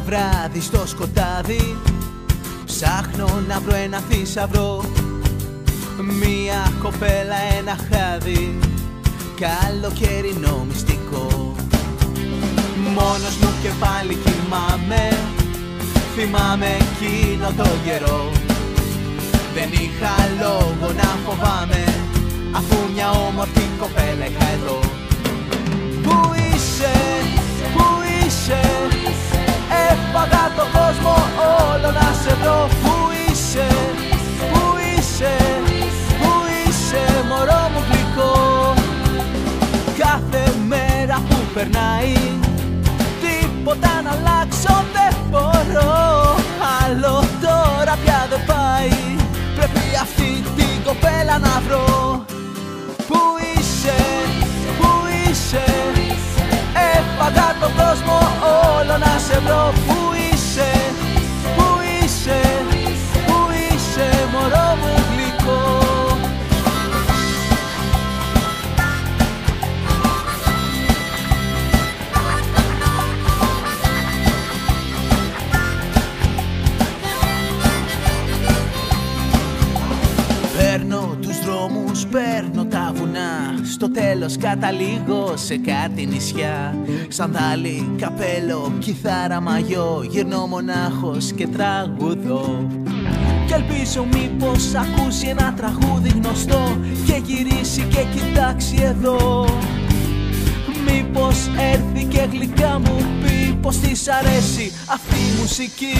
βράδυ στο σκοτάδι ψάχνω να βρω ένα θησαυρό, μια κοπέλα, ένα χάδι, καλοκαιρινό μυστικό. Μόνος μου και πάλι κοιμάμαι, θυμάμαι εκείνο το καιρό. Δεν είχα λόγο να φοβάμαι, αφού μια όμορφη κοπέλα είχα εδώ. Πού είσαι, πού είσαι, έφαγα τον κόσμο όλο να σε βρω. Πού είσαι, πού είσαι, πού είσαι, μωρό μου γλυκό. Κάθε μέρα που περνάει, τίποτα να αλλάξω δεν μπορώ. Άλλο τώρα πια δεν πάει, πρέπει αυτή την κοπέλα να βρω. Πού είσαι, πού είσαι, έφαγα τον κόσμο όλο να σε βρω. Πού είσαι, πού είσαι, πού είσαι, μωρό μου γλυκό. Παίρνω τους δρόμους, παίρνω τα βουνά, στο τέλος καταλήγω σε κάτι νησιά. Σανδάλι, καπέλο, κιθάρα, μαγιό, γυρνώ μονάχος και τραγουδώ. Κι ελπίζω μήπως ακούσει ένα τραγούδι γνωστό και γυρίσει και κοιτάξει εδώ. Μήπως έρθει και γλυκά μου πει πως της αρέσει αυτή η μουσική.